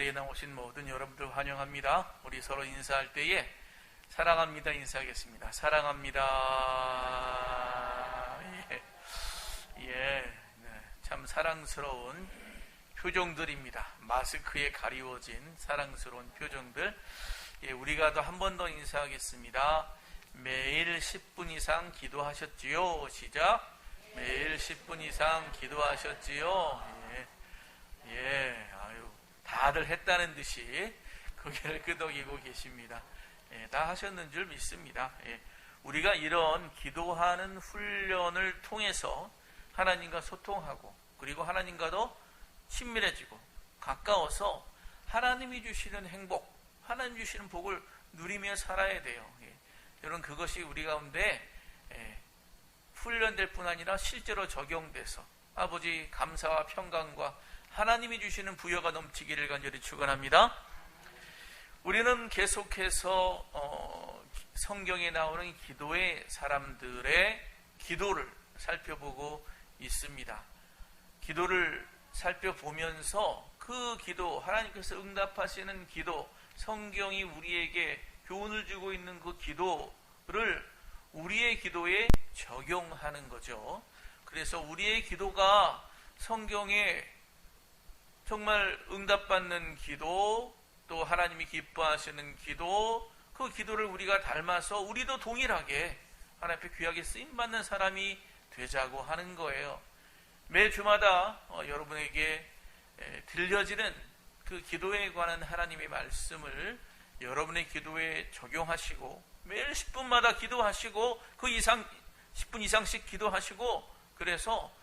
자리에 나오신 모든 여러분들 환영합니다. 우리 서로 인사할 때에 사랑합니다 인사하겠습니다. 사랑합니다. 참 사랑스러운 표정들입니다. 마스크에 가리워진 사랑스러운 표정들. 우리가 또 한 번 더 인사하겠습니다. 매일 10분 이상 기도하셨지요? 시작. 매일 10분 이상 기도하셨지요? 다들 했다는 듯이 고개를 끄덕이고 계십니다. 다 하셨는 줄 믿습니다. 우리가 이런 기도하는 훈련을 통해서 하나님과 소통하고 그리고 하나님과도 친밀해지고 가까워서 하나님이 주시는 행복, 하나님 주시는 복을 누리며 살아야 돼요. 여러분, 그것이 우리 가운데 훈련될 뿐 아니라 실제로 적용돼서 아버지 감사와 평강과 하나님이 주시는 부여가 넘치기를 간절히 축원합니다. 우리는 계속해서 성경에 나오는 기도의 사람들의 기도를 살펴보고 있습니다. 기도를 살펴보면서 그 기도, 하나님께서 응답하시는 기도, 성경이 우리에게 교훈을 주고 있는 그 기도를 우리의 기도에 적용하는 거죠. 그래서 우리의 기도가 성경에 정말 응답받는 기도, 또 하나님이 기뻐하시는 기도, 그 기도를 우리가 닮아서 우리도 동일하게 하나님 앞에 귀하게 쓰임받는 사람이 되자고 하는 거예요. 매 주마다 여러분에게 들려지는 그 기도에 관한 하나님의 말씀을 여러분의 기도에 적용하시고 매일 10분마다 기도하시고 그 이상 10분 이상씩 기도하시고, 그래서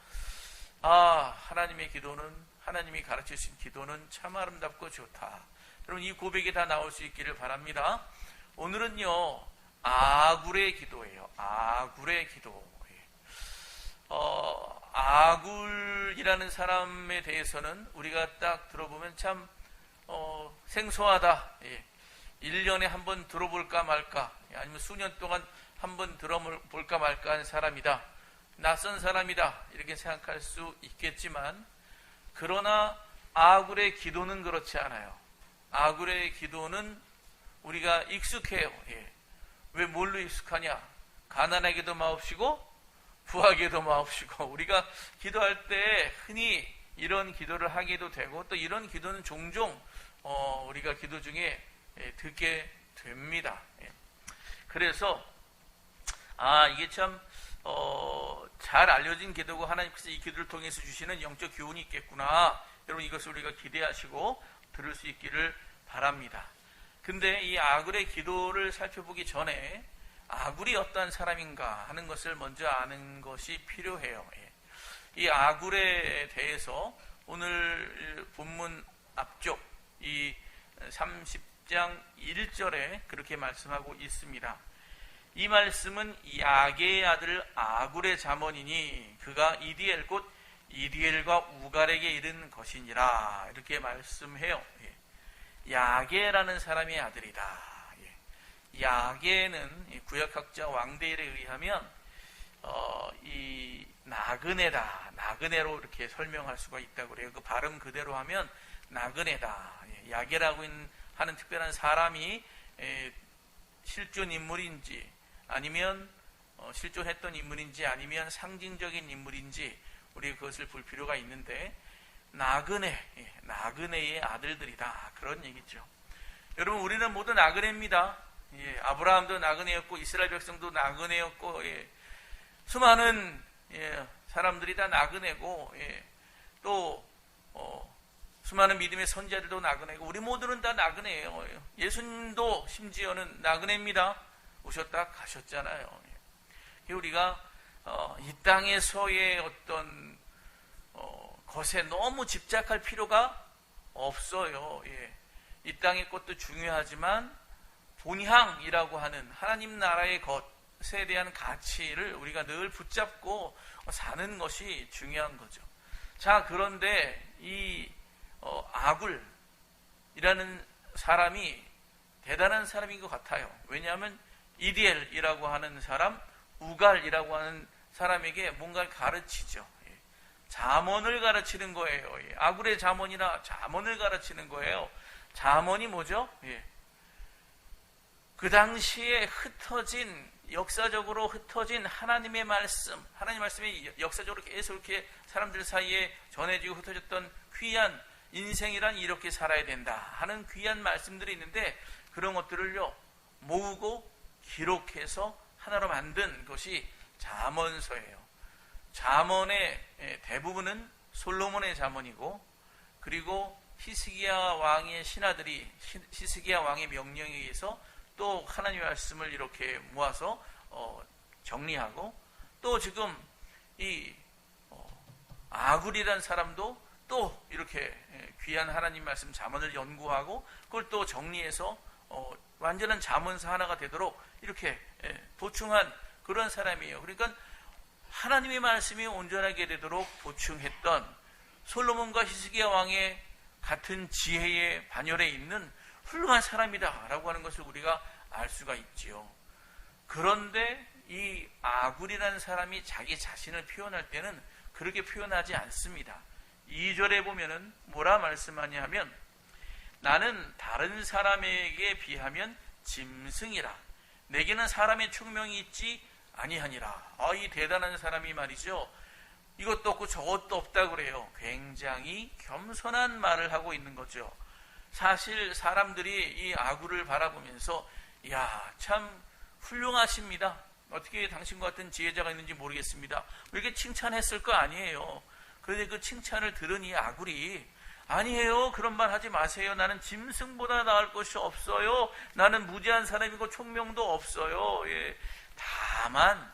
하나님의 기도는, 하나님이 가르치신 기도는 참 아름답고 좋다. 여러분, 이 고백이 다 나올 수 있기를 바랍니다. 오늘은요, 아굴의 기도예요. 아굴의 기도. 아굴이라는 사람에 대해서는 우리가 딱 들어보면 참 생소하다. 1년에 한 번 들어볼까 말까, 아니면 수년 동안 한 번 들어볼까 말까 하는 사람이다, 낯선 사람이다, 이렇게 생각할 수 있겠지만, 그러나 아굴의 기도는 그렇지 않아요. 아굴의 기도는 우리가 익숙해요. 왜 뭘로 익숙하냐? 가난하게도 마옵시고 부하게도 마옵시고, 우리가 기도할 때 흔히 이런 기도를 하기도 되고, 또 이런 기도는 종종 우리가 기도 중에 듣게 됩니다. 그래서 이게 참 잘 알려진 기도고 하나님께서 이 기도를 통해서 주시는 영적 교훈이 있겠구나, 여러분 이것을 우리가 기대하시고 들을 수 있기를 바랍니다. 근데 이 아굴의 기도를 살펴보기 전에 아굴이 어떤 사람인가 하는 것을 먼저 아는 것이 필요해요. 이 아굴에 대해서 오늘 본문 앞쪽 이 30장 1절에 그렇게 말씀하고 있습니다. 이 말씀은 야게의 아들 아굴의 자문이니 그가 이디엘 곧 이디엘과 우갈에게 이른 것이니라, 이렇게 말씀해요. 야게라는 사람의 아들이다. 야게는 구약학자 왕데일에 의하면 이 나그네다, 나그네로 이렇게 설명할 수가 있다고 그래요. 그 발음 그대로 하면 나그네다. 야게라고 하는 특별한 사람이 실존 인물인지 아니면 실존했던 인물인지 아니면 상징적인 인물인지 우리 그것을 볼 필요가 있는데, 나그네의 아들들이다, 그런 얘기죠. 여러분, 우리는 모두 나그네입니다. 아브라함도 나그네였고 이스라엘 백성도 나그네였고, 수많은 사람들이 다 나그네고, 또 수많은 믿음의 선지자들도 나그네고, 우리 모두는 다 나그네예요. 예수님도 심지어는 나그네입니다. 오셨다 가셨잖아요. 우리가 이 땅에서의 어떤 것에 너무 집착할 필요가 없어요. 이 땅의 것도 중요하지만 본향이라고 하는 하나님 나라의 것에 대한 가치를 우리가 늘 붙잡고 사는 것이 중요한 거죠. 자, 그런데 이 아굴이라는 사람이 대단한 사람인 것 같아요. 왜냐하면 이디엘이라고 하는 사람, 우갈이라고 하는 사람에게 뭔가를 가르치죠. 잠언을 가르치는 거예요. 예. 아굴의 잠언이나 잠언을 가르치는 거예요. 잠언이 뭐죠? 예. 그 당시에 역사적으로 흩어진 하나님의 말씀이 역사적으로 계속 이렇게 사람들 사이에 전해지고 흩어졌던 귀한 인생이란 이렇게 살아야 된다 하는 귀한 말씀들이 있는데, 그런 것들을요 모으고 기록해서 하나로 만든 것이 잠언서예요. 잠언의 대부분은 솔로몬의 잠언이고, 그리고 히스기야 왕의 신하들이 히스기야 왕의 명령에 의해서 또 하나님의 말씀을 이렇게 모아서 정리하고, 또 지금 이 아굴이라는 사람도 또 이렇게 귀한 하나님 말씀 잠언을 연구하고 그걸 또 정리해서 완전한 잠언서 하나가 되도록 이렇게 보충한 그런 사람이에요. 그러니까 하나님의 말씀이 온전하게 되도록 보충했던 솔로몬과 히스기야 왕의 같은 지혜의 반열에 있는 훌륭한 사람이다라고 하는 것을 우리가 알 수가 있지요. 그런데 이 아굴이라는 사람이 자기 자신을 표현할 때는 그렇게 표현하지 않습니다. 2절에 보면은 뭐라 말씀하냐 하면, 나는 다른 사람에게 비하면 짐승이라, 내게는 사람의 총명이 있지 아니하니라. 이 대단한 사람이 말이죠, 이것도 없고 저것도 없다 그래요. 굉장히 겸손한 말을 하고 있는 거죠. 사실 사람들이 이 아굴을 바라보면서 야, 참 훌륭하십니다, 어떻게 당신과 같은 지혜자가 있는지 모르겠습니다, 이렇게 칭찬했을 거 아니에요. 그런데 그 칭찬을 들은 이 아굴이 아니에요, 그런 말 하지 마세요, 나는 짐승보다 나을 것이 없어요, 나는 무지한 사람이고 총명도 없어요. 예. 다만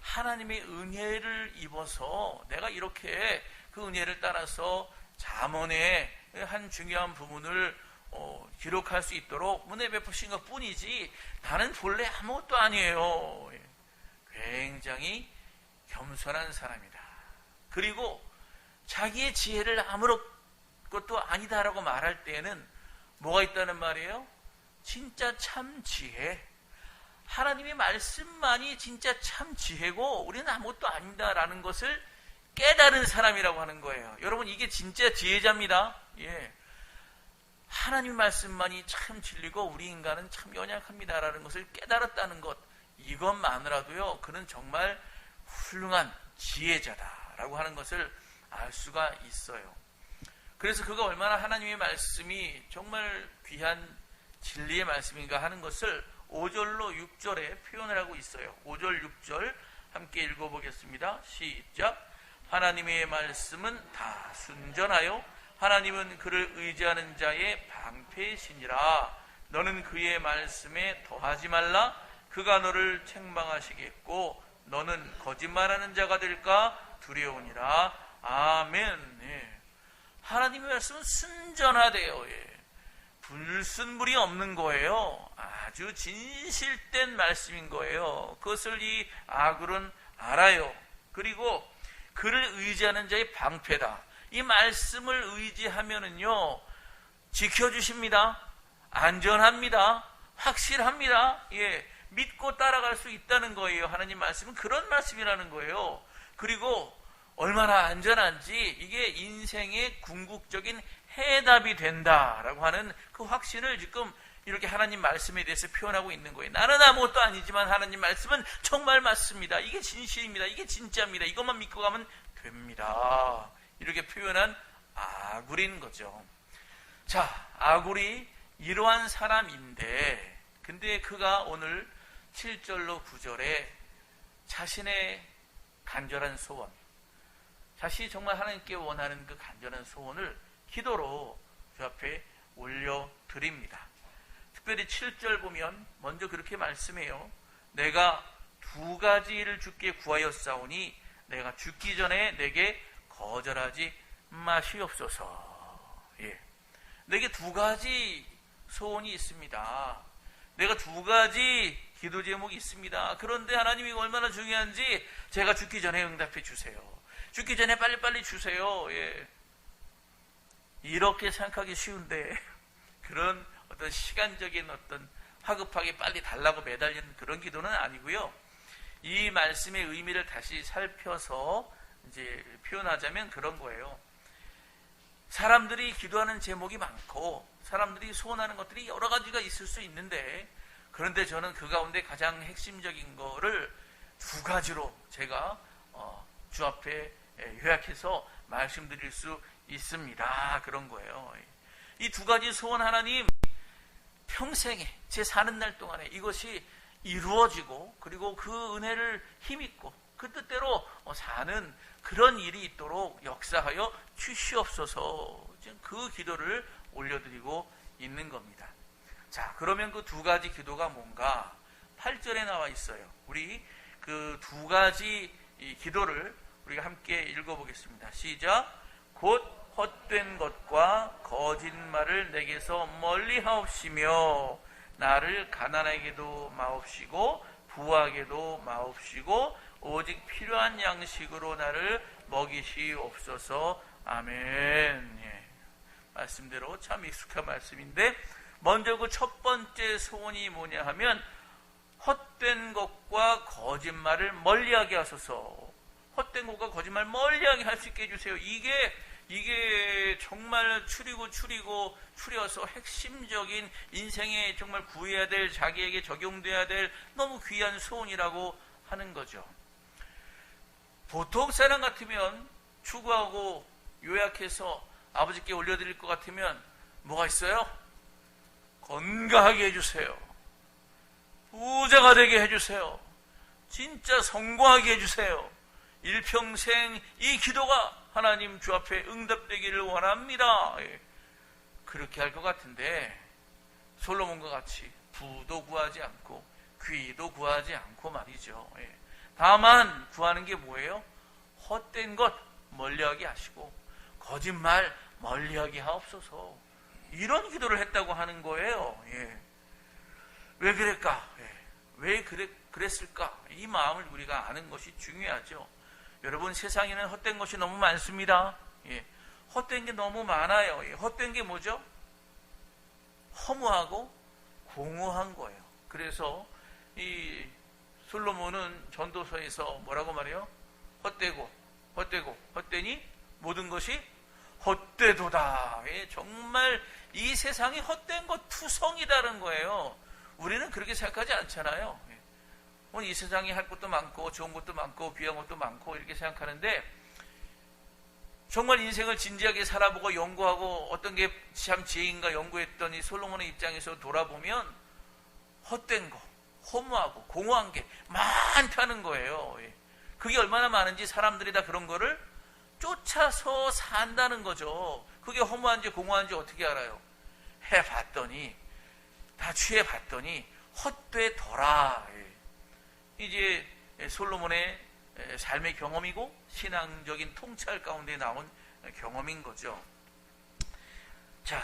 하나님의 은혜를 입어서 내가 이렇게 그 은혜를 따라서 잠언의 한 중요한 부분을 기록할 수 있도록 은혜 베푸신 것 뿐이지 나는 본래 아무것도 아니에요. 굉장히 겸손한 사람이다. 그리고 자기의 지혜를 아무것도 아니다라고 말할 때에는 뭐가 있다는 말이에요? 진짜 참 지혜, 하나님의 말씀만이 진짜 참 지혜고 우리는 아무것도 아닙니다라는 것을 깨달은 사람이라고 하는 거예요. 여러분, 이게 진짜 지혜자입니다. 예. 하나님 말씀만이 참 진리고 우리 인간은 참 연약합니다라는 것을 깨달았다는 것, 이것만으로도요 그는 정말 훌륭한 지혜자다라고 하는 것을 알 수가 있어요. 그래서 그가 얼마나 하나님의 말씀이 정말 귀한 진리의 말씀인가 하는 것을 5절로 6절에 표현을 하고 있어요. 5절 6절 함께 읽어보겠습니다. 시작. 하나님의 말씀은 다 순전하여 하나님은 그를 의지하는 자의 방패시니라. 너는 그의 말씀에 더하지 말라. 그가 너를 책망하시겠고 너는 거짓말하는 자가 될까 두려우니라. 아멘. 예. 하나님의 말씀은 순전하대요. 예. 불순물이 없는 거예요. 아주 진실된 말씀인 거예요. 그것을 이 아굴은 알아요. 그리고 그를 의지하는 자의 방패다. 이 말씀을 의지하면은요 지켜주십니다. 안전합니다. 확실합니다. 예, 믿고 따라갈 수 있다는 거예요. 하나님 말씀은 그런 말씀이라는 거예요. 그리고 얼마나 안전한지 이게 인생의 궁극적인 해답이 된다라고 하는 그 확신을 지금 이렇게 하나님 말씀에 대해서 표현하고 있는 거예요. 나는 아무것도 아니지만 하나님 말씀은 정말 맞습니다. 이게 진실입니다. 이게 진짜입니다. 이것만 믿고 가면 됩니다. 이렇게 표현한 아굴인 거죠. 자, 아굴이 이러한 사람인데, 근데 그가 오늘 7절로 9절에 자신의 간절한 소원, 자신이 정말 하나님께 원하는 그 간절한 소원을 기도로 주 앞에 올려드립니다. 특별히 7절 보면 먼저 그렇게 말씀해요. 내가 두 가지를 주께 구하였사오니 내가 죽기 전에 내게 거절하지 마시옵소서. 예. 내게 두 가지 소원이 있습니다. 내가 두 가지 기도 제목이 있습니다. 그런데 하나님이 얼마나 중요한지 제가 죽기 전에 응답해 주세요. 죽기 전에 빨리빨리 주세요. 예. 이렇게 생각하기 쉬운데 그런 어떤 시간적인 어떤 화급하게 빨리 달라고 매달리는 그런 기도는 아니고요. 이 말씀의 의미를 다시 살펴서 이제 표현하자면 그런 거예요. 사람들이 기도하는 제목이 많고 사람들이 소원하는 것들이 여러 가지가 있을 수 있는데, 그런데 저는 그 가운데 가장 핵심적인 거를 두 가지로 제가 주 앞에 요약해서 말씀드릴 수 있습니다. 그런 거예요. 이 두 가지 소원, 하나님 평생에 제 사는 날 동안에 이것이 이루어지고, 그리고 그 은혜를 힘입고 그 뜻대로 사는 그런 일이 있도록 역사하여 주시옵소서. 지금 그 기도를 올려드리고 있는 겁니다. 자, 그러면 그 두 가지 기도가 뭔가 8절에 나와 있어요. 우리 그 두 가지 이 기도를 우리가 함께 읽어보겠습니다. 시작. 곧 헛된 것과 거짓말을 내게서 멀리 하옵시며 나를 가난하게도 마옵시고 부하게도 마옵시고 오직 필요한 양식으로 나를 먹이시옵소서. 아멘. 예. 말씀대로 참 익숙한 말씀인데, 먼저 그 첫 번째 소원이 뭐냐 하면 헛된 것과 거짓말을 멀리하게 하소서. 헛된 것과 거짓말 멀리하게 할 수 있게 해주세요. 이게 정말 추려서 핵심적인 인생에 정말 구해야 될, 자기에게 적용돼야 될 너무 귀한 소원이라고 하는 거죠. 보통 사람 같으면 추구하고 요약해서 아버지께 올려드릴 것 같으면 뭐가 있어요? 건강하게 해주세요. 부자가 되게 해주세요. 진짜 성공하게 해주세요. 일평생 이 기도가 하나님 주 앞에 응답되기를 원합니다. 그렇게 할 것 같은데 솔로몬과 같이 부도 구하지 않고 귀도 구하지 않고 말이죠. 다만 구하는 게 뭐예요? 헛된 것 멀리하게 하시고 거짓말 멀리하게 하옵소서. 이런 기도를 했다고 하는 거예요. 왜 그랬까? 왜 그랬을까? 이 마음을 우리가 아는 것이 중요하죠. 여러분, 세상에는 헛된 것이 너무 많습니다. 헛된 게 너무 많아요. 헛된 게 뭐죠? 허무하고 공허한 거예요. 그래서 이 솔로몬은 전도서에서 뭐라고 말해요? 헛되니 모든 것이 헛되도다. 정말 이 세상이 헛된 것 투성이다는 거예요. 우리는 그렇게 생각하지 않잖아요. 이 세상에 할 것도 많고 좋은 것도 많고 귀한 것도 많고 이렇게 생각하는데, 정말 인생을 진지하게 살아보고 연구하고 어떤 게 참 지혜인가 연구했던 이 솔로몬의 입장에서 돌아보면 헛된 거, 허무하고 공허한 게 많다는 거예요. 그게 얼마나 많은지 사람들이 다 그런 거를 쫓아서 산다는 거죠. 그게 허무한지 공허한지 어떻게 알아요? 해봤더니, 다 취해봤더니 헛되더라. 이제 솔로몬의 삶의 경험이고 신앙적인 통찰 가운데 나온 경험인 거죠. 자,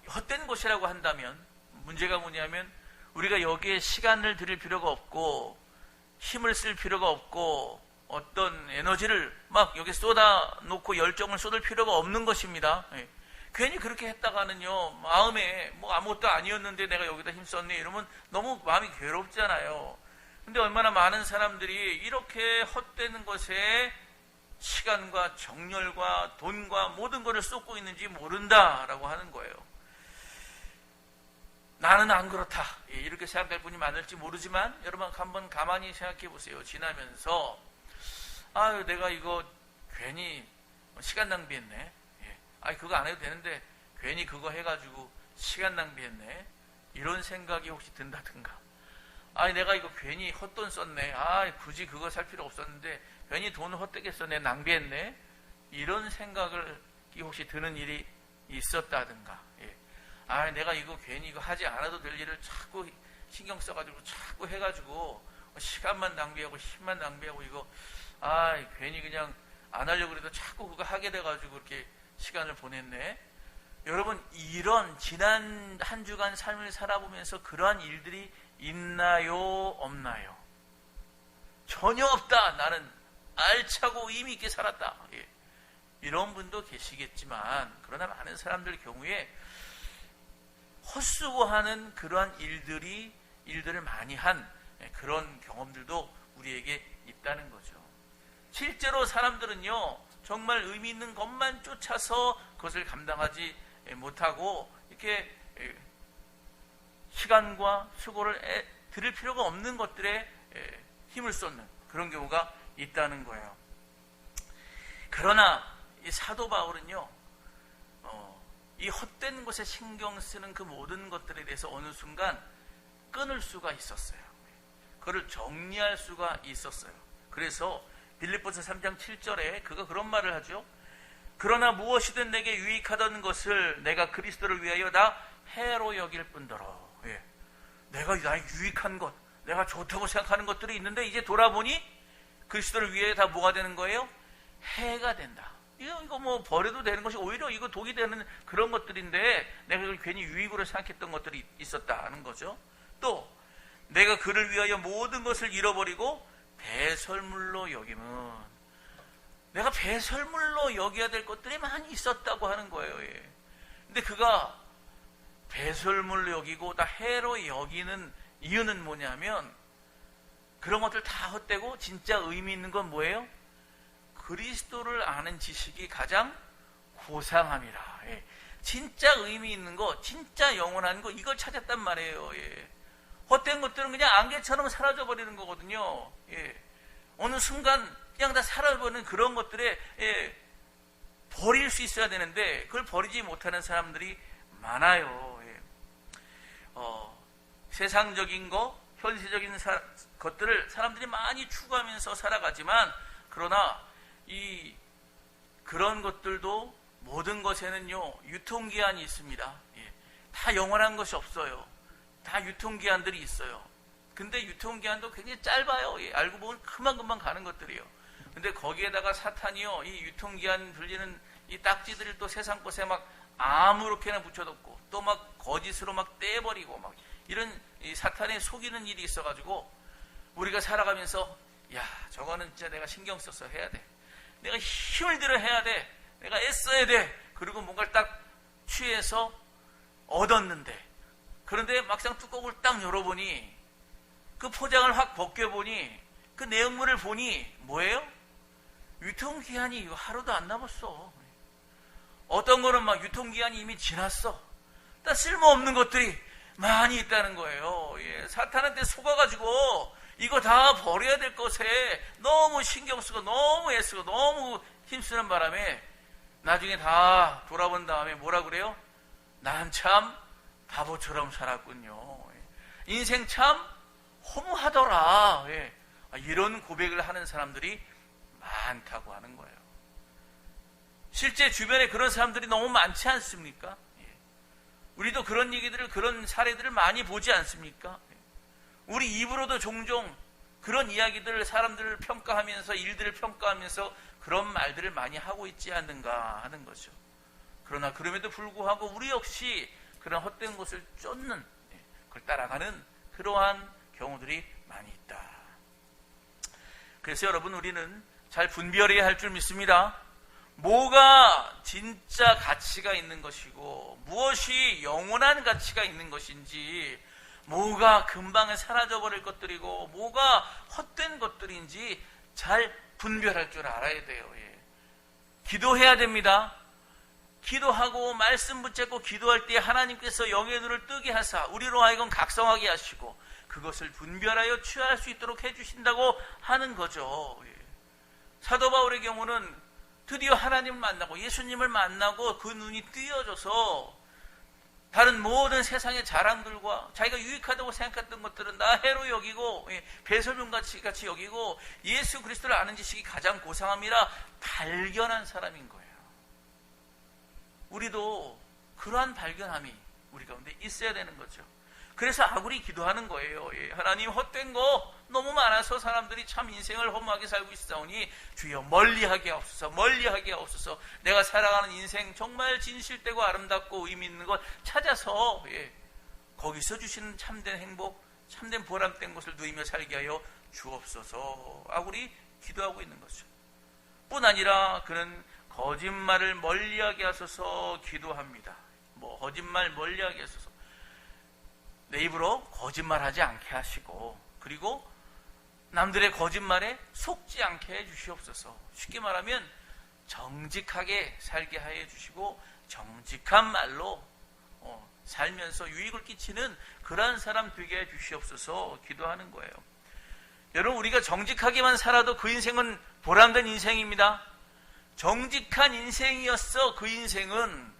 헛된 것이라고 한다면 문제가 뭐냐면 우리가 여기에 시간을 들일 필요가 없고 힘을 쓸 필요가 없고 어떤 에너지를 막 여기 쏟아놓고 열정을 쏟을 필요가 없는 것입니다. 괜히 그렇게 했다가는요, 마음에 뭐 아무것도 아니었는데 내가 여기다 힘썼네 이러면 너무 마음이 괴롭잖아요. 근데 얼마나 많은 사람들이 이렇게 헛되는 것에 시간과 정열과 돈과 모든 것을 쏟고 있는지 모른다라고 하는 거예요. 나는 안 그렇다 이렇게 생각할 분이 많을지 모르지만 여러분 한번 가만히 생각해 보세요. 지나면서 아유 내가 이거 괜히 시간 낭비했네. 그거 안 해도 되는데 괜히 그거 해가지고 시간 낭비했네. 이런 생각이 혹시 든다든가, 내가 이거 괜히 헛돈 썼네. 굳이 그거 살 필요 없었는데 괜히 돈을 헛되게 썼네. 낭비했네. 이런 생각을 혹시 드는 일이 있었다든가, 내가 이거 괜히 이거 하지 않아도 될 일을 자꾸 신경 써가지고 자꾸 해가지고 시간만 낭비하고 힘만 낭비하고 이거 괜히 그냥 안 하려고 그래도 자꾸 그거 하게 돼가지고 이렇게 시간을 보냈네. 여러분, 이런 지난 한 주간 삶을 살아보면서 그러한 일들이 있나요? 없나요? 전혀 없다. 나는 알차고 의미 있게 살았다. 이런 분도 계시겠지만, 그러나 많은 사람들 경우에 헛수고하는 그러한 일들을 많이 한 그런 경험들도 우리에게 있다는 거죠. 실제로 사람들은요, 정말 의미 있는 것만 쫓아서 그것을 감당하지 못하고 이렇게 시간과 수고를 들일 필요가 없는 것들에 힘을 쏟는 그런 경우가 있다는 거예요. 그러나 이 사도 바울은요, 이 헛된 것에 신경 쓰는 그 모든 것들에 대해서 어느 순간 끊을 수가 있었어요. 그걸 정리할 수가 있었어요. 그래서 빌립보서 3장 7절에 그가 그런 말을 하죠. 그러나 무엇이든 내게 유익하던 것을 내가 그리스도를 위하여 다 해로 여길 뿐더러. 내가 나에게 유익한 것, 내가 좋다고 생각하는 것들이 있는데 이제 돌아보니 그리스도를 위하여 다 뭐가 되는 거예요? 해가 된다. 이거 뭐 버려도 되는 것이 오히려 이거 독이 되는 그런 것들인데 내가 그걸 괜히 유익으로 생각했던 것들이 있었다는 거죠. 또 내가 그를 위하여 모든 것을 잃어버리고 배설물로 여김은, 내가 배설물로 여겨야 될 것들이 많이 있었다고 하는 거예요. 근데 그가 배설물로 여기고 다 해로 여기는 이유는 뭐냐면, 그런 것들 다 헛되고 진짜 의미 있는 건 뭐예요? 그리스도를 아는 지식이 가장 고상함이라. 진짜 의미 있는 거, 진짜 영원한 거, 이걸 찾았단 말이에요. 헛된 것들은 그냥 안개처럼 사라져버리는 거거든요. 어느 순간 그냥 다 사라져버리는 그런 것들에 버릴 수 있어야 되는데 그걸 버리지 못하는 사람들이 많아요. 세상적인 거, 현세적인 것들을 사람들이 많이 추구하면서 살아가지만, 그러나 그런 것들도 모든 것에는요 유통기한이 있습니다. 다 영원한 것이 없어요. 다 유통기한들이 있어요. 근데 유통기한도 굉장히 짧아요. 알고 보면 금방금방 가는 것들이에요. 근데 거기에다가 사탄이요, 이 유통기한 불리는 이 딱지들을 또 세상 것에 막 아무렇게나 붙여놓고 또 막 거짓으로 막 떼버리고 막 이런 이 사탄에 속이는 일이 있어가지고 우리가 살아가면서 야, 저거는 진짜 내가 신경 써서 해야 돼. 내가 힘을 들여 해야 돼. 내가 애써야 돼. 그리고 뭔가를 딱 취해서 얻었는데, 그런데 막상 뚜껑을 딱 열어보니, 그 포장을 확 벗겨보니, 그 내용물을 보니 뭐예요? 유통기한이 하루도 안 남았어. 어떤 거는 막 유통기한이 이미 지났어. 다 쓸모없는 것들이 많이 있다는 거예요. 사탄한테 속아가지고 이거 다 버려야 될 것에 너무 신경 쓰고 너무 애쓰고 너무 힘쓰는 바람에 나중에 다 돌아본 다음에 뭐라 그래요? 난 참 바보처럼 살았군요. 인생 참 허무하더라. 이런 고백을 하는 사람들이 많다고 하는 거예요. 실제 주변에 그런 사람들이 너무 많지 않습니까? 우리도 그런 얘기들을, 그런 사례들을 많이 보지 않습니까? 우리 입으로도 종종 그런 이야기들을, 사람들을 평가하면서, 일들을 평가하면서 그런 말들을 많이 하고 있지 않는가 하는 거죠. 그러나 그럼에도 불구하고 우리 역시 그런 헛된 것을 쫓는, 그걸 따라가는 그러한 경우들이 많이 있다. 그래서 여러분, 우리는 잘 분별해야 할 줄 믿습니다. 뭐가 진짜 가치가 있는 것이고 무엇이 영원한 가치가 있는 것인지, 뭐가 금방 사라져버릴 것들이고 뭐가 헛된 것들인지 잘 분별할 줄 알아야 돼요. 기도해야 됩니다. 기도하고 말씀 붙잡고 기도할 때 하나님께서 영의 눈을 뜨게 하사 우리로 하여금 각성하게 하시고 그것을 분별하여 취할 수 있도록 해주신다고 하는 거죠. 사도 바울의 경우는 드디어 하나님을 만나고 예수님을 만나고 그 눈이 띄어져서 다른 모든 세상의 자랑들과 자기가 유익하다고 생각했던 것들은 다 해로 여기고 배설물같이 여기고 예수 그리스도를 아는 지식이 가장 고상함이라 발견한 사람인 거예요. 우리도 그러한 발견함이 우리 가운데 있어야 되는 거죠. 그래서 아구리 기도하는 거예요. 하나님, 헛된 거 너무 많아서 사람들이 참 인생을 허무하게 살고 있사오니 주여 멀리하게 하옵소서, 멀리하게 하옵소서. 내가 살아가는 인생 정말 진실되고 아름답고 의미 있는 것 찾아서 거기서 주시는 참된 행복, 참된 보람된 것을 누리며 살게 하여 주옵소서. 아구리 기도하고 있는 거죠. 뿐 아니라 그는 거짓말을 멀리하게 하소서 기도합니다. 거짓말 멀리하게 하소서. 내 입으로 거짓말하지 않게 하시고, 그리고 남들의 거짓말에 속지 않게 해주시옵소서. 쉽게 말하면 정직하게 살게 하여 주시고 정직한 말로 살면서 유익을 끼치는 그러한 사람 되게 해 주시옵소서 기도하는 거예요. 여러분, 우리가 정직하게만 살아도 그 인생은 보람된 인생입니다. 정직한 인생이었어. 그 인생은,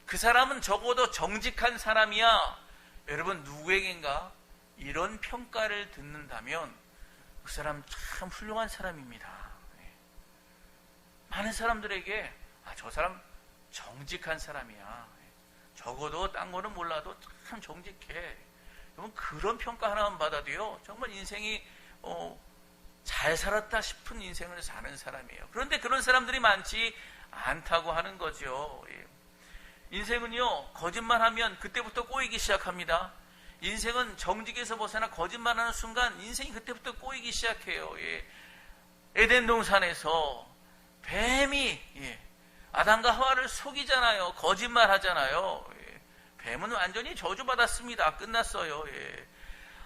그 사람은 적어도 정직한 사람이야. 여러분, 누구에겐가 이런 평가를 듣는다면 그 사람 참 훌륭한 사람입니다. 많은 사람들에게 저 사람 정직한 사람이야. 적어도 딴 거는 몰라도 참 정직해. 여러분, 그런 평가 하나만 받아도요, 정말 인생이 잘 살았다 싶은 인생을 사는 사람이에요. 그런데 그런 사람들이 많지 않다고 하는 거죠. 인생은요, 거짓말하면 그때부터 꼬이기 시작합니다. 인생은 정직에서 벗어나 거짓말하는 순간 인생이 그때부터 꼬이기 시작해요. 에덴 동산에서 뱀이 아담과 하와를 속이잖아요. 거짓말하잖아요. 뱀은 완전히 저주받았습니다. 끝났어요.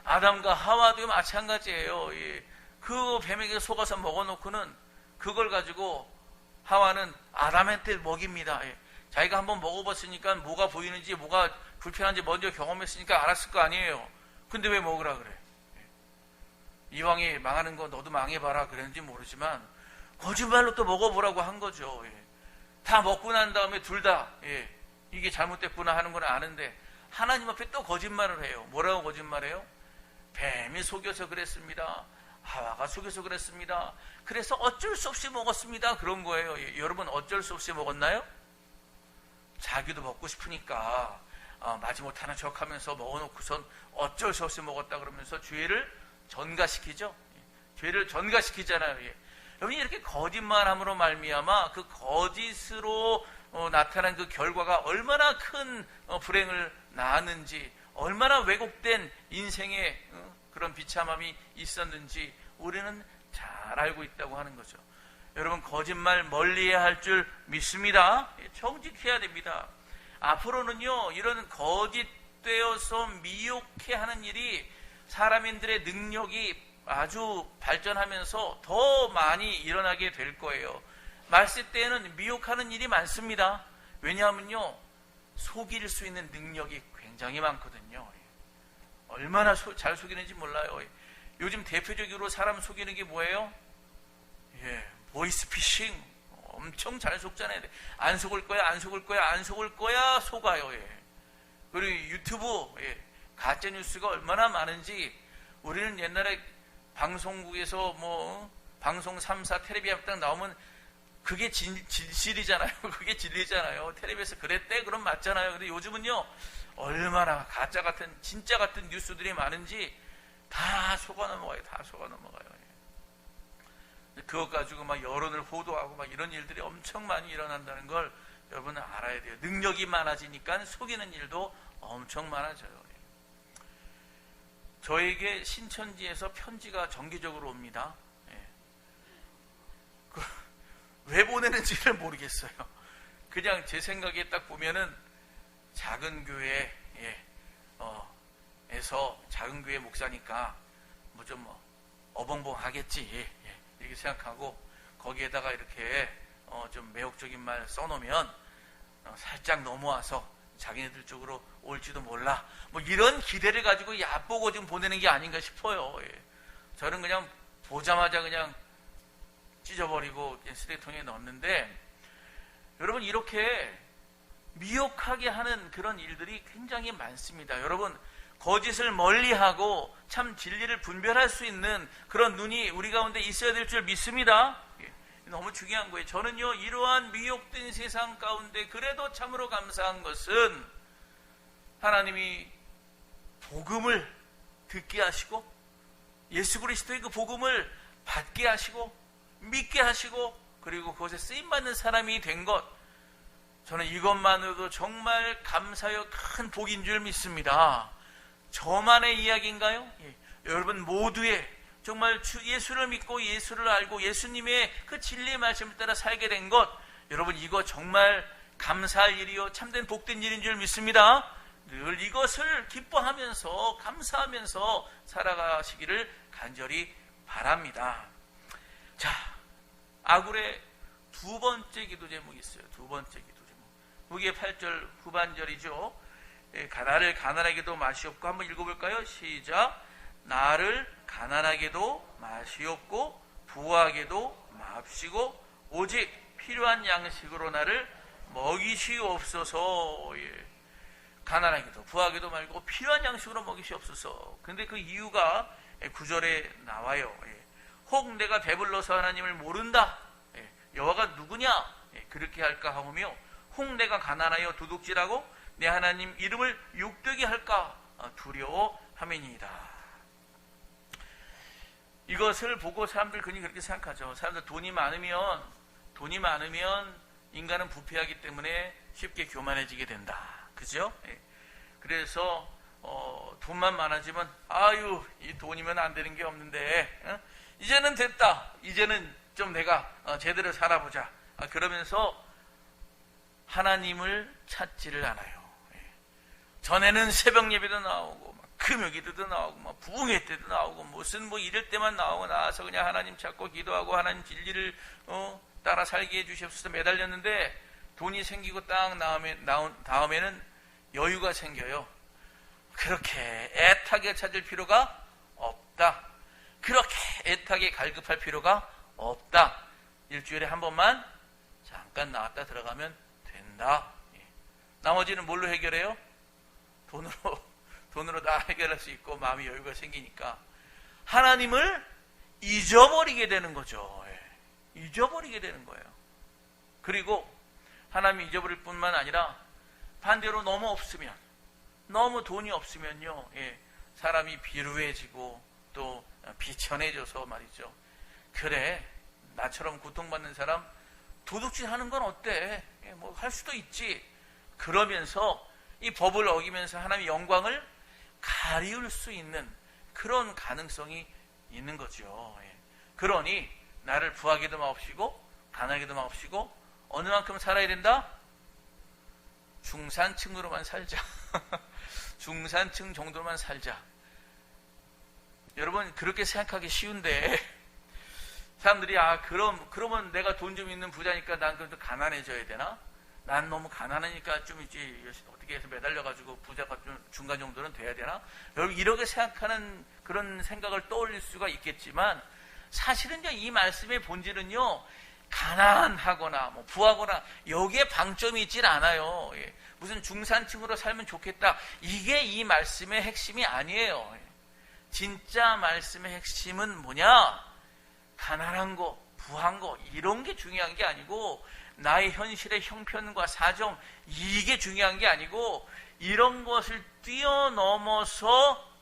아담과 하와도 마찬가지예요. 그 뱀에게 속아서 먹어놓고는 그걸 가지고 하와는 아담한테 먹입니다. 자기가 한번 먹어봤으니까 뭐가 보이는지 뭐가 불편한지 먼저 경험했으니까 알았을 거 아니에요. 근데 왜 먹으라 그래? 이왕에 망하는 거 너도 망해봐라 그랬는지 모르지만 거짓말로 또 먹어보라고 한 거죠. 다 먹고 난 다음에 둘 다 이게 잘못됐구나 하는 건 아는데 하나님 앞에 또 거짓말을 해요. 뭐라고 거짓말해요? 뱀이 속여서 그랬습니다. 하와가 속여서 그랬습니다. 그래서 어쩔 수 없이 먹었습니다. 그런 거예요. 여러분, 어쩔 수 없이 먹었나요? 자기도 먹고 싶으니까 마지못하는 척하면서 먹어놓고선 어쩔 수 없이 먹었다 그러면서 죄를 전가시키죠. 죄를 전가시키잖아요. 여러분이 이렇게 거짓말함으로 말미암아 그 거짓으로 나타난 그 결과가 얼마나 큰 불행을 낳았는지, 얼마나 왜곡된 인생의 그런 비참함이 있었는지 우리는 잘 알고 있다고 하는 거죠. 여러분, 거짓말 멀리해야 할 줄 믿습니다. 정직해야 됩니다. 앞으로는요, 이런 거짓되어서 미혹해 하는 일이 사람인들의 능력이 아주 발전하면서 더 많이 일어나게 될 거예요. 말세 때에는 미혹하는 일이 많습니다. 왜냐하면요, 속일 수 있는 능력이 굉장히 많거든요. 얼마나 잘 속이는지 몰라요. 요즘 대표적으로 사람 속이는 게 뭐예요? 보이스피싱 엄청 잘 속잖아요. 안 속을 거야, 안 속을 거야, 안 속을 거야, 속아요. 그리고 유튜브 가짜뉴스가 얼마나 많은지 우리는 옛날에 방송국에서 방송 3사 텔레비 딱 나오면 그게 진실이잖아요. 그게 진리잖아요. 텔레비에서 그랬대? 그럼 맞잖아요. 근데 요즘은요, 얼마나 가짜 같은, 진짜 같은 뉴스들이 많은지 다 속아 넘어가요. 다 속아 넘어가요. 그것 가지고 막 여론을 호도하고 막 이런 일들이 엄청 많이 일어난다는 걸 여러분은 알아야 돼요. 능력이 많아지니까 속이는 일도 엄청 많아져요. 저에게 신천지에서 편지가 정기적으로 옵니다. 왜 보내는지를 모르겠어요. 그냥 제 생각에 딱 보면은 작은 교회에서 작은 교회 목사니까 좀 어벙벙하겠지 이렇게 생각하고 거기에다가 이렇게 좀 매혹적인 말 써놓으면 살짝 넘어와서 자기네들 쪽으로 올지도 몰라. 이런 기대를 가지고 얕보고 좀 보내는 게 아닌가 싶어요. 저는 그냥 보자마자 그냥 찢어버리고 쓰레기통에 넣었는데, 여러분, 이렇게 미혹하게 하는 그런 일들이 굉장히 많습니다. 여러분, 거짓을 멀리하고 참 진리를 분별할 수 있는 그런 눈이 우리 가운데 있어야 될 줄 믿습니다. 너무 중요한 거예요. 저는요, 이러한 미혹된 세상 가운데 그래도 참으로 감사한 것은 하나님이 복음을 듣게 하시고 예수 그리스도의 그 복음을 받게 하시고 믿게 하시고 그리고 그것에 쓰임받는 사람이 된 것, 저는 이것만으로도 정말 감사여 큰 복인 줄 믿습니다. 저만의 이야기인가요? 여러분 모두의 정말 예수를 믿고 예수를 알고 예수님의 그 진리의 말씀을 따라 살게 된 것, 여러분 이거 정말 감사할 일이요 참된 복된 일인 줄 믿습니다. 늘 이것을 기뻐하면서 감사하면서 살아가시기를 간절히 바랍니다. 자, 아굴의 두 번째 기도 제목이 있어요. 두 번째 기도 제목. 후기의 8절 후반절이죠. 나를 가난하게도 마시옵고, 한번 읽어볼까요? 시작. 나를 가난하게도 마시옵고 부하게도 맙시고 오직 필요한 양식으로 나를 먹이시옵소서. 가난하게도 부하게도 말고 필요한 양식으로 먹이시옵소서. 근데 그 이유가 9절에 나와요. 혹 내가 배불러서 하나님을 모른다. 여호와가 누구냐? 그렇게 할까 하오며, 혹 내가 가난하여 도둑질하고 내 하나님 이름을 욕되게 할까 두려워함이니이다. 이것을 보고 사람들 흔히 그렇게 생각하죠. 사람들 돈이 많으면 인간은 부패하기 때문에 쉽게 교만해지게 된다. 그죠? 그래서 돈만 많아지면 아유, 이 돈이면 안 되는 게 없는데 이제는 됐다. 이제는 좀 내가 제대로 살아보자. 그러면서 하나님을 찾지를 않아요. 전에는 새벽 예배도 나오고 금요 기도도 나오고 부흥회 때도 나오고 무슨 이럴 때만 나오고 나와서 그냥 하나님 찾고 기도하고 하나님 진리를 따라 살게 해주시옵소서 매달렸는데, 돈이 생기고 딱 다음에는 여유가 생겨요. 그렇게 애타게 찾을 필요가 없다. 그렇게 애타게 갈급할 필요가 없다. 일주일에 한 번만 잠깐 나왔다 들어가면 된다. 나머지는 뭘로 해결해요? 돈으로 다 해결할 수 있고 마음의 여유가 생기니까 하나님을 잊어버리게 되는 거죠. 잊어버리게 되는 거예요. 그리고 하나님 잊어버릴 뿐만 아니라 반대로 너무 돈이 없으면요, 사람이 비루해지고 또 비천해져서 말이죠. 그래, 나처럼 고통받는 사람 도둑질 하는 건 어때? 할 수도 있지. 그러면서 이 법을 어기면서 하나님의 영광을 가리울 수 있는 그런 가능성이 있는 거죠. 그러니 나를 부하게도 마옵시고 가난하게도 마옵시고 어느 만큼 살아야 된다? 중산층으로만 살자. 중산층 정도만 살자. 여러분, 그렇게 생각하기 쉬운데 사람들이 그러면 내가 돈 좀 있는 부자니까 난 그래도 가난해져야 되나? 난 너무 가난하니까 좀 이제 어떻게 해서 매달려가지고 부자가 좀 중간 정도는 돼야 되나? 여러분, 이렇게 생각하는 그런 생각을 떠올릴 수가 있겠지만 사실은요, 이 말씀의 본질은요, 가난하거나 부하거나 여기에 방점이 있질 않아요. 무슨 중산층으로 살면 좋겠다, 이게 이 말씀의 핵심이 아니에요. 진짜 말씀의 핵심은 뭐냐? 가난한 거, 부한 거, 이런 게 중요한 게 아니고, 나의 현실의 형편과 사정, 이게 중요한 게 아니고, 이런 것을 뛰어넘어서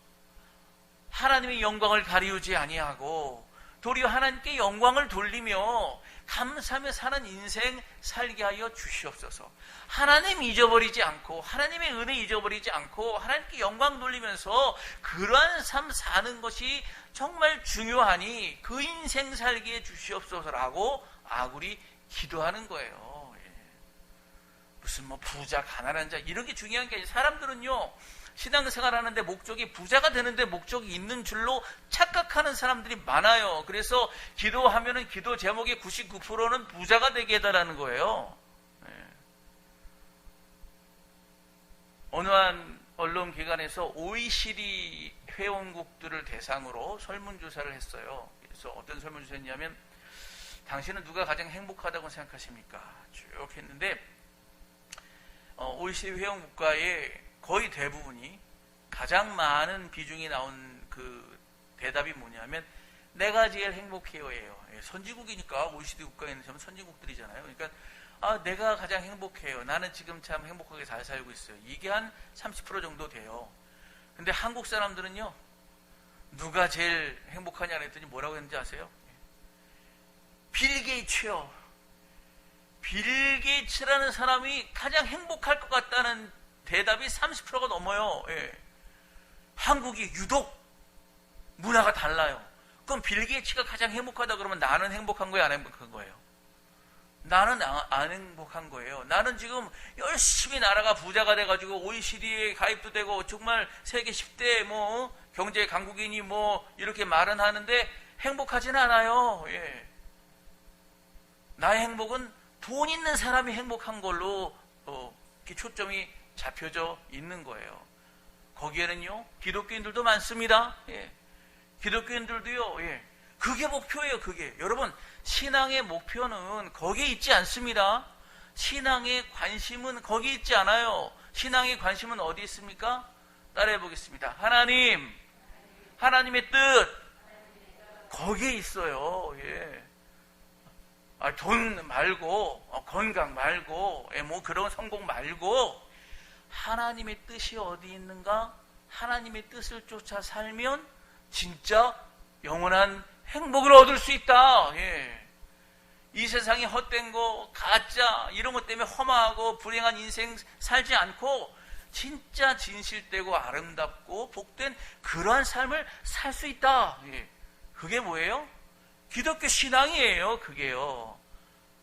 하나님의 영광을 가리우지 아니하고 도리어 하나님께 영광을 돌리며 감사하며 사는 인생 살게 하여 주시옵소서. 하나님 잊어버리지 않고, 하나님의 은혜 잊어버리지 않고 하나님께 영광 돌리면서 그러한 삶 사는 것이 정말 중요하니 그 인생 살게 해 주시옵소서라고 아굴이 기도하는 거예요. 무슨 부자, 가난한 자 이런 게 중요한 게 아니라, 사람들은요, 신앙생활 하는데 목적이 부자가 되는데 목적이 있는 줄로 착각하는 사람들이 많아요. 그래서 기도하면은 기도 제목의 99%는 부자가 되게 해달라는 거예요. 어느 한 언론기관에서 OECD 회원국들을 대상으로 설문조사를 했어요. 그래서 어떤 설문조사였냐면, 당신은 누가 가장 행복하다고 생각하십니까? 쭉 했는데 OECD 회원국가의 거의 대부분이, 가장 많은 비중이 나온 그 대답이 뭐냐면 내가 제일 행복해요예요. 선진국이니까 OECD 국가에 있는 선진국들이잖아요. 그러니까 내가 가장 행복해요. 나는 지금 참 행복하게 잘 살고 있어요. 이게 한 30% 정도 돼요. 근데 한국 사람들은요, 누가 제일 행복하냐 그랬더니 뭐라고 했는지 아세요? 빌 게이츠요. 빌 게이츠라는 사람이 가장 행복할 것 같다는 대답이 30%가 넘어요. 한국이 유독 문화가 달라요. 그럼 빌 게이츠가 가장 행복하다 그러면 나는 행복한 거예요, 안 행복한 거예요? 나는 안 행복한 거예요. 나는 지금 열심히 나라가 부자가 돼가지고 OECD에 가입도 되고 정말 세계 10대 경제 강국이니 이렇게 말은 하는데 행복하지는 않아요. 예. 나의 행복은 돈 있는 사람이 행복한 걸로 이렇게 초점이 잡혀져 있는 거예요. 거기에는요, 기독교인들도 많습니다. 예. 기독교인들도요, 예. 그게 목표예요, 그게. 여러분, 신앙의 목표는 거기에 있지 않습니다. 신앙의 관심은 거기에 있지 않아요. 신앙의 관심은 어디 있습니까? 따라해 보겠습니다. 하나님의 뜻, 거기에 있어요. 예. 돈 말고, 건강 말고, 예, 뭐 그런 성공 말고, 하나님의 뜻이 어디 있는가? 하나님의 뜻을 쫓아 살면 진짜 영원한 행복을 얻을 수 있다. 예. 이 세상에 헛된 거, 가짜 이런 것 때문에 험하고 불행한 인생 살지 않고 진짜 진실되고 아름답고 복된 그러한 삶을 살 수 있다. 예. 그게 뭐예요? 기독교 신앙이에요. 그게요.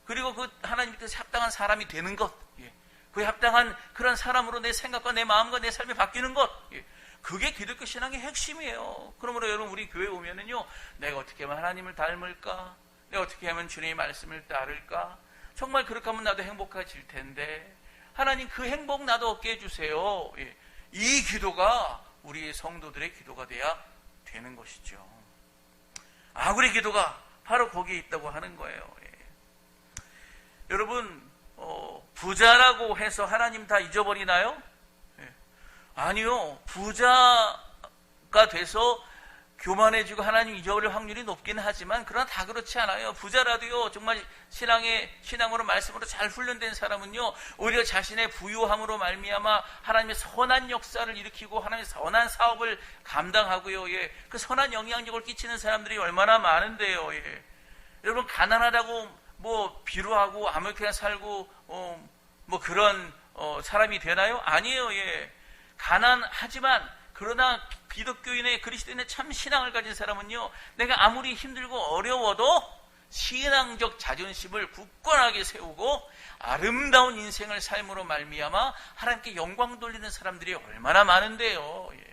그리고 그 하나님 뜻에 합당한 사람이 되는 것, 예. 그에 합당한 그런 사람으로 내 생각과 내 마음과 내 삶이 바뀌는 것, 예. 그게 기독교 신앙의 핵심이에요. 그러므로 여러분, 우리 교회 오면은요, 내가 어떻게 하면 하나님을 닮을까? 내가 어떻게 하면 주님의 말씀을 따를까? 정말 그렇게 하면 나도 행복해질 텐데, 하나님 그 행복 나도 얻게 해주세요. 예. 이 기도가 우리 성도들의 기도가 돼야 되는 것이죠. 아구리 기도가 바로 거기에 있다고 하는 거예요. 예. 여러분, 부자라고 해서 하나님 다 잊어버리나요? 예. 아니요. 부자가 돼서 교만해지고 하나님 잊어버릴 확률이 높기는 하지만, 그러나 다 그렇지 않아요. 부자라도요, 정말 신앙으로 말씀으로 잘 훈련된 사람은요, 오히려 자신의 부유함으로 말미암아 하나님의 선한 역사를 일으키고 하나님의 선한 사업을 감당하고요. 예. 그 선한 영향력을 끼치는 사람들이 얼마나 많은데요. 예. 여러분, 가난하다고 뭐 비루하고 아무렇게나 살고 뭐 그런 사람이 되나요? 아니에요. 예. 가난하지만 그러나 기독교인의 그리스도인의 참 신앙을 가진 사람은요, 내가 아무리 힘들고 어려워도 신앙적 자존심을 굳건하게 세우고 아름다운 인생을 삶으로 말미암아 하나님께 영광 돌리는 사람들이 얼마나 많은데요. 예.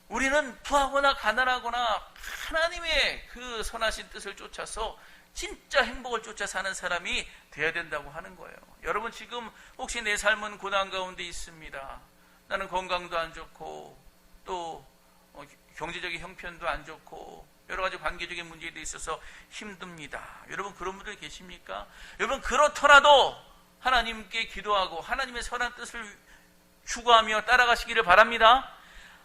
우리는 부하거나 가난하거나 하나님의 그 선하신 뜻을 쫓아서 진짜 행복을 쫓아 사는 사람이 되어야 된다고 하는 거예요. 여러분, 지금 혹시 내 삶은 고난 가운데 있습니다. 나는 건강도 안 좋고 또 경제적인 형편도 안 좋고 여러 가지 관계적인 문제도 있어서 힘듭니다. 여러분, 그런 분들 계십니까? 여러분, 그렇더라도 하나님께 기도하고 하나님의 선한 뜻을 추구하며 따라가시기를 바랍니다.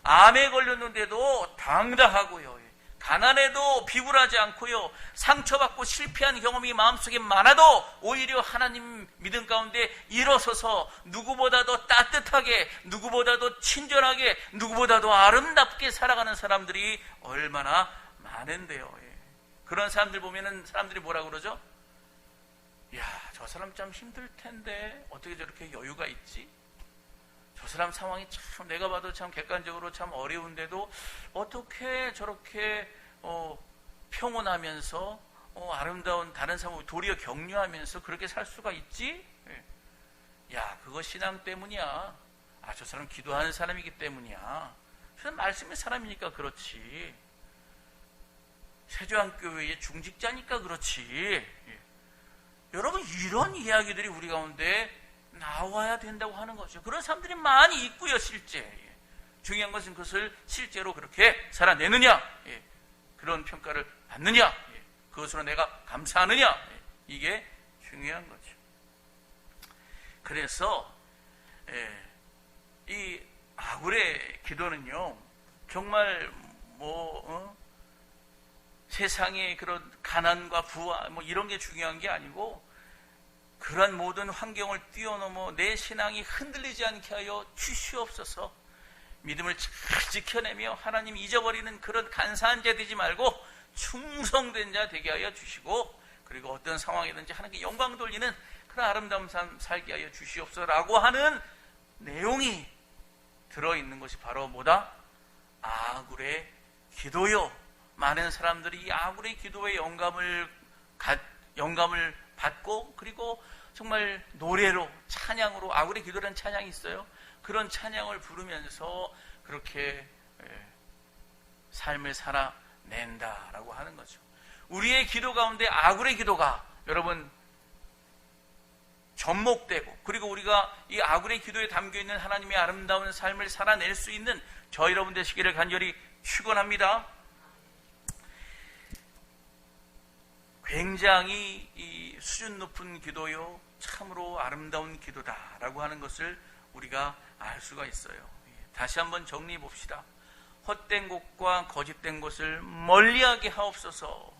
암에 걸렸는데도 당당하고요, 가난해도 비굴하지 않고요, 상처받고 실패한 경험이 마음속에 많아도 오히려 하나님 믿음 가운데 일어서서 누구보다도 따뜻하게, 누구보다도 친절하게, 누구보다도 아름답게 살아가는 사람들이 얼마나 많은데요. 예. 그런 사람들 보면은 사람들이 뭐라 그러죠? 야, 저 사람 참 힘들 텐데 어떻게 저렇게 여유가 있지? 저 사람 상황이 참 내가 봐도 참 객관적으로 참 어려운데도 어떻게 저렇게 평온하면서 아름다운 다른 사람을 도리어 격려하면서 그렇게 살 수가 있지? 야, 그거 신앙 때문이야. 저 사람 기도하는 사람이기 때문이야. 저 사람 말씀의 사람이니까 그렇지. 세조안교회의 중직자니까 그렇지. 여러분, 이런 이야기들이 우리 가운데 나와야 된다고 하는 거죠. 그런 사람들이 많이 있고요, 실제. 중요한 것은 그것을 실제로 그렇게 살아내느냐, 그런 평가를 받느냐, 그것으로 내가 감사하느냐, 이게 중요한 거죠. 그래서 이 아굴의 기도는요, 정말 세상의 그런 가난과 부와 이런 게 중요한 게 아니고, 그러한 모든 환경을 뛰어넘어 내 신앙이 흔들리지 않게 하여 주시옵소서. 믿음을 잘 지켜내며 하나님 잊어버리는 그런 간사한 자 되지 말고 충성된 자 되게 하여 주시고, 그리고 어떤 상황이든지 하나님께 영광 돌리는 그런 아름다운 삶 살게 하여 주시옵소서라고 하는 내용이 들어있는 것이 바로 뭐다? 아굴의 기도요. 많은 사람들이 이 아굴의 기도의 영감을 받고, 그리고 정말 노래로, 찬양으로, 아굴의 기도라는 찬양이 있어요. 그런 찬양을 부르면서 그렇게 삶을 살아낸다라고 하는 거죠. 우리의 기도 가운데 아굴의 기도가 여러분 접목되고, 그리고 우리가 이 아굴의 기도에 담겨있는 하나님의 아름다운 삶을 살아낼 수 있는 저 여러분 되시기를 간절히 축원합니다. 굉장히 이 수준 높은 기도요, 참으로 아름다운 기도다라고 하는 것을 우리가 알 수가 있어요. 다시 한번 정리해 봅시다. 헛된 것과 거짓된 것을 멀리하게 하옵소서.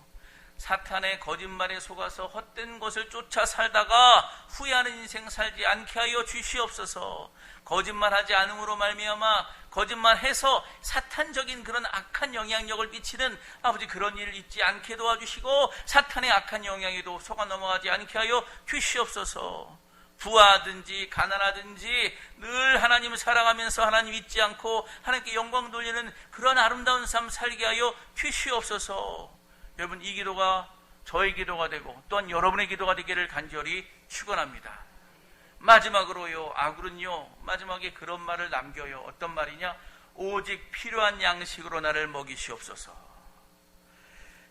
사탄의 거짓말에 속아서 헛된 것을 쫓아 살다가 후회하는 인생 살지 않게 하여 주시옵소서. 거짓말하지 않음으로 말미암아 거짓말해서 사탄적인 그런 악한 영향력을 끼치는 아버지 그런 일 있지 않게 도와주시고, 사탄의 악한 영향에도 속아 넘어가지 않게 하여 주시옵소서. 부하든지 가난하든지 늘 하나님을 사랑하면서 하나님 잊지 않고 하나님께 영광 돌리는 그런 아름다운 삶 살게 하여 주시옵소서. 여러분, 이 기도가 저의 기도가 되고 또한 여러분의 기도가 되기를 간절히 축원합니다. 마지막으로요, 아굴은요 마지막에 그런 말을 남겨요. 어떤 말이냐? 오직 필요한 양식으로 나를 먹이시옵소서.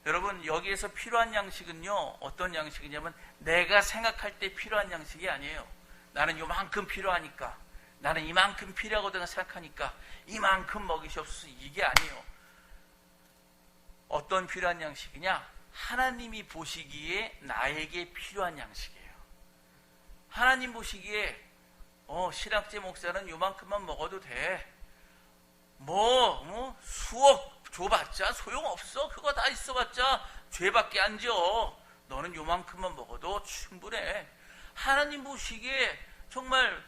여러분, 여기에서 필요한 양식은요 어떤 양식이냐면 내가 생각할 때 필요한 양식이 아니에요. 나는 요만큼 필요하니까, 나는 이만큼 필요하거든 생각하니까 이만큼 먹이시옵소서, 이게 아니에요. 어떤 필요한 양식이냐? 하나님이 보시기에 나에게 필요한 양식이에요. 하나님 보시기에 신학제 목사는 요만큼만 먹어도 돼. 수억 줘봤자 소용없어. 그거 다 있어봤자 죄밖에 안 져. 너는 요만큼만 먹어도 충분해. 하나님 보시기에 정말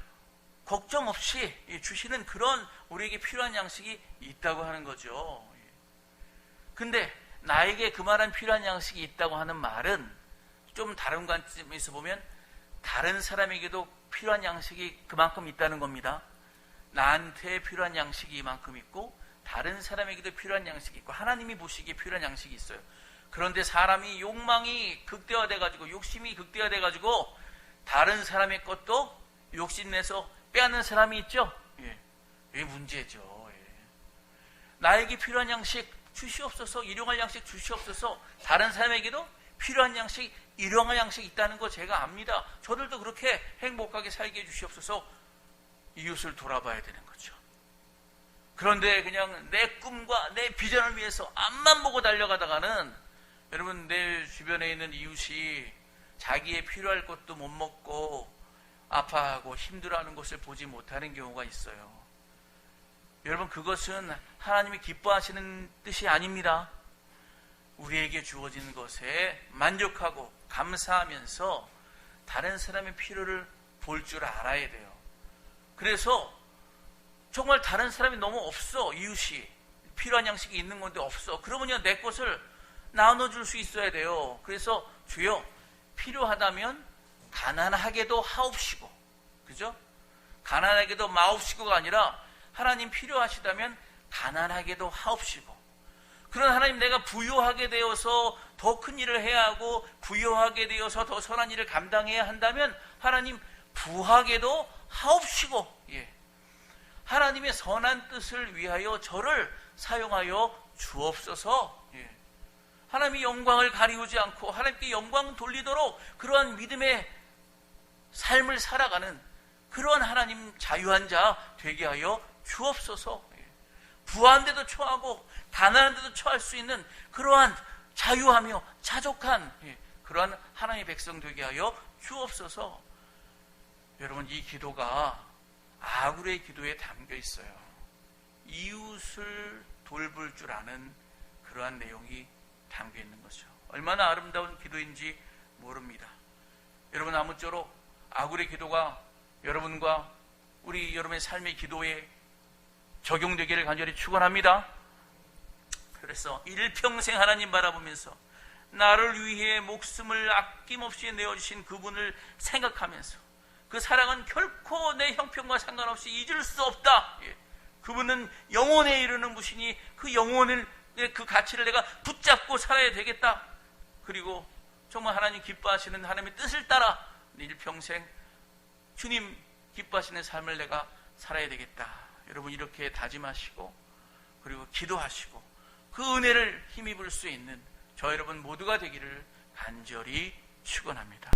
걱정 없이 주시는 그런 우리에게 필요한 양식이 있다고 하는 거죠. 근데 나에게 그만한 필요한 양식이 있다고 하는 말은 좀 다른 관점에서 보면 다른 사람에게도 필요한 양식이 그만큼 있다는 겁니다. 나한테 필요한 양식이 이만큼 있고 다른 사람에게도 필요한 양식이 있고 하나님이 보시기에 필요한 양식이 있어요. 그런데 사람이 욕망이 극대화돼가지고, 욕심이 극대화돼가지고 다른 사람의 것도 욕심내서 빼앗는 사람이 있죠. 이게 문제죠. 나에게 필요한 양식 주시옵소서, 일용할 양식 주시옵소서. 다른 사람에게도 필요한 양식, 일용할 양식 있다는 거 제가 압니다. 저들도 그렇게 행복하게 살게 해주시옵소서. 이웃을 돌아봐야 되는 거죠. 그런데 그냥 내 꿈과 내 비전을 위해서 앞만 보고 달려가다가는 여러분, 내 주변에 있는 이웃이 자기의 필요할 것도 못 먹고 아파하고 힘들어하는 것을 보지 못하는 경우가 있어요. 여러분, 그것은 하나님이 기뻐하시는 뜻이 아닙니다. 우리에게 주어진 것에 만족하고 감사하면서 다른 사람의 필요를 볼 줄 알아야 돼요. 그래서 정말 다른 사람이 너무 없어, 이웃이 필요한 양식이 있는 건데 없어. 그러면요 내 것을 나눠줄 수 있어야 돼요. 그래서 주여 필요하다면 가난하게도 하옵시고, 그죠? 가난하게도 마옵시고가 아니라 하나님 필요하시다면 가난하게도 하옵시고, 그런 하나님, 내가 부유하게 되어서 더 큰 일을 해야 하고 부유하게 되어서 더 선한 일을 감당해야 한다면 하나님 부하게도 하옵시고, 하나님의 선한 뜻을 위하여 저를 사용하여 주옵소서. 하나님의 영광을 가리우지 않고 하나님께 영광 돌리도록 그러한 믿음의 삶을 살아가는 그러한 하나님 자유한 자 되게 하여 주옵소서. 부한데도 처하고 가난한데도 처할 수 있는 그러한 자유하며 자족한 그러한 하나님의 백성 되게 하여 주옵소서. 여러분, 이 기도가 아굴의 기도에 담겨 있어요. 이웃을 돌볼 줄 아는 그러한 내용이 담겨 있는 거죠. 얼마나 아름다운 기도인지 모릅니다. 여러분, 아무쪼록 아굴의 기도가 여러분과 여러분의 삶의 기도에 적용되기를 간절히 축원합니다. 그래서 일평생 하나님 바라보면서 나를 위해 목숨을 아낌없이 내어주신 그분을 생각하면서 그 사랑은 결코 내 형편과 상관없이 잊을 수 없다. 그분은 영원에 이르는 분이니 그 영혼을, 그 가치를 내가 붙잡고 살아야 되겠다. 그리고 정말 하나님 기뻐하시는 하나님의 뜻을 따라 일평생 주님 기뻐하시는 삶을 내가 살아야 되겠다. 여러분, 이렇게 다짐하시고 그리고 기도하시고 그 은혜를 힘입을 수 있는 저 여러분 모두가 되기를 간절히 축원합니다.